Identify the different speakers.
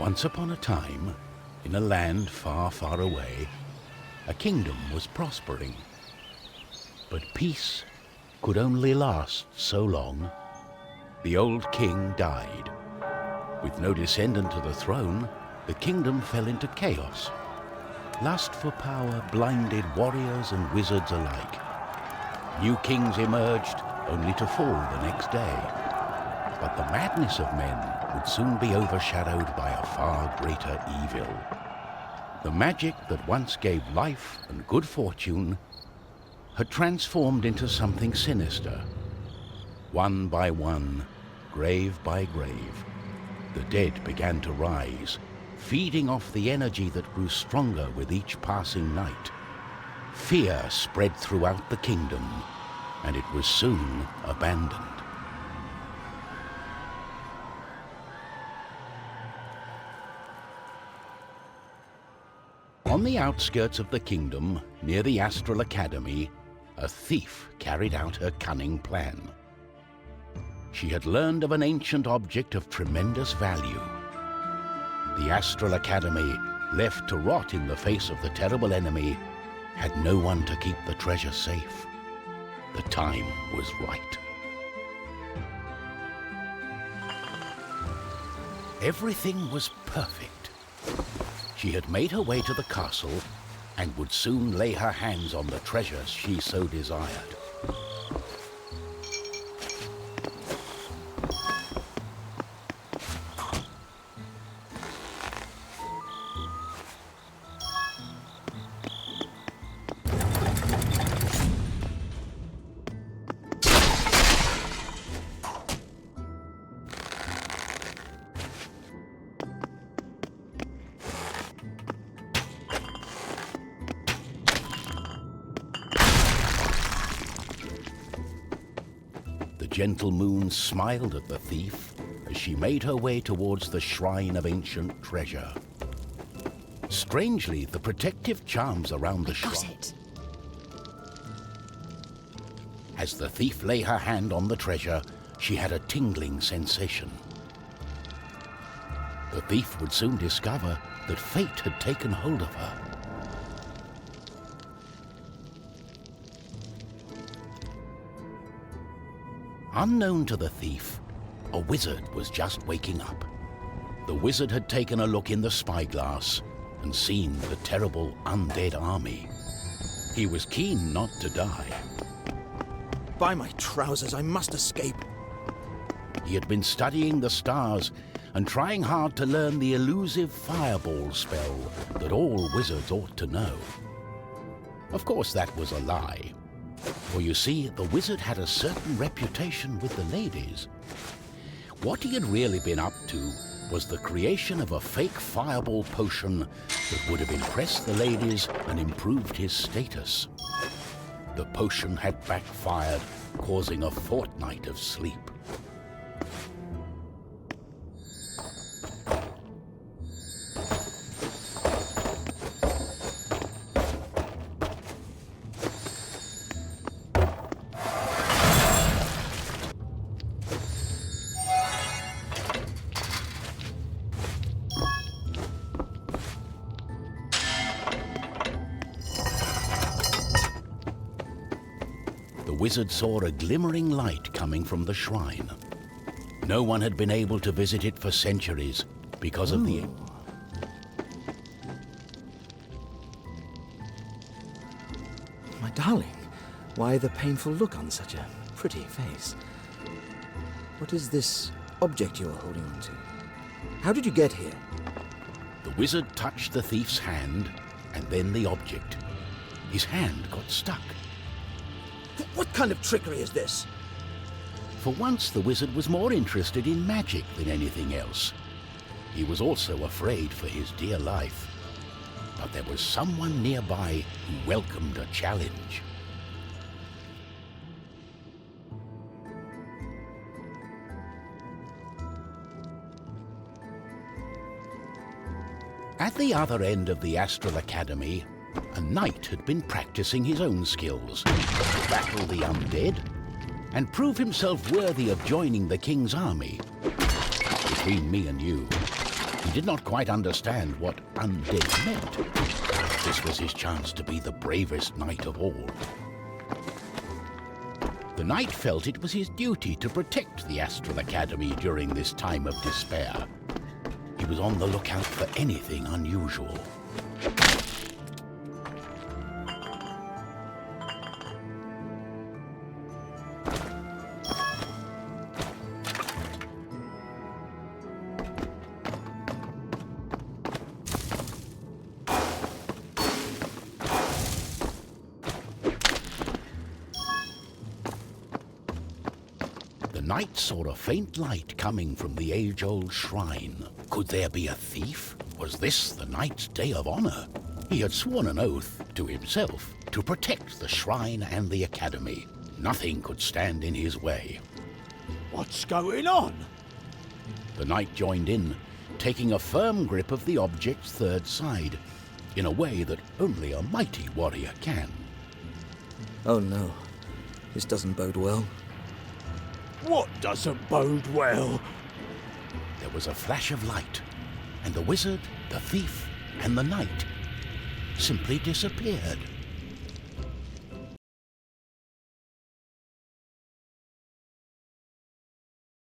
Speaker 1: Once upon a time, in a land far, far away, a kingdom was prospering. But peace could only last so long. The old king died. With no descendant to the throne, the kingdom fell into chaos. Lust for power blinded warriors and wizards alike. New kings emerged, only to fall the next day. But the madness of men would soon be overshadowed by a far greater evil. The magic that once gave life and good fortune had transformed into something sinister. One by one, grave by grave, the dead began to rise, feeding off the energy that grew stronger with each passing night. Fear spread throughout the kingdom, and it was soon abandoned. On the outskirts of the kingdom, near the Astral Academy, a thief carried out her cunning plan. She had learned of an ancient object of tremendous value. The Astral Academy, left to rot in the face of the terrible enemy, had no one to keep the treasure safe. The time was right. Everything was perfect. She had made her way to the castle and would soon lay her hands on the treasures she so desired. The gentle moon smiled at the thief as she made her way towards the shrine of ancient treasure. Strangely, the protective charms around the shrine...
Speaker 2: Got it.
Speaker 1: As the thief lay her hand on the treasure, she had a tingling sensation. The thief would soon discover that fate had taken hold of her. Unknown to the thief, a wizard was just waking up. The wizard had taken a look in the spyglass and seen the terrible undead army. He was keen not to die.
Speaker 3: By my trousers, I must escape.
Speaker 1: He had been studying the stars and trying hard to learn the elusive fireball spell that all wizards ought to know. Of course, that was a lie. For you see, the wizard had a certain reputation with the ladies. What he had really been up to was the creation of a fake fireball potion that would have impressed the ladies and improved his status. The potion had backfired, causing a fortnight of sleep. The wizard saw a glimmering light coming from the shrine. No one had been able to visit it for centuries because of the...
Speaker 3: My darling, why the painful look on such a pretty face? What is this object you are holding on to? How did you get here?
Speaker 1: The wizard touched the thief's hand and then the object. His hand got stuck.
Speaker 3: What kind of trickery is this?
Speaker 1: For once, the wizard was more interested in magic than anything else. He was also afraid for his dear life. But there was someone nearby who welcomed a challenge. At the other end of the Astral Academy, a knight had been practicing his own skills to battle the undead and prove himself worthy of joining the king's army. Between me and you, He did not quite understand what undead meant. This was his chance to be the bravest knight of all. The knight felt it was his duty to protect the Astral Academy during this time of despair. He was on the lookout for anything unusual. The knight saw a faint light coming from the age-old shrine. Could there be a thief? Was this the knight's day of honor? He had sworn an oath to himself to protect the shrine and the academy. Nothing could stand in his way.
Speaker 2: What's going on?
Speaker 1: The knight joined in, taking a firm grip of the object's third side, in a way that only a mighty warrior can.
Speaker 3: Oh no, this doesn't bode well.
Speaker 2: What doesn't bode well?
Speaker 1: There was a flash of light, and the wizard, the thief, and the knight simply disappeared.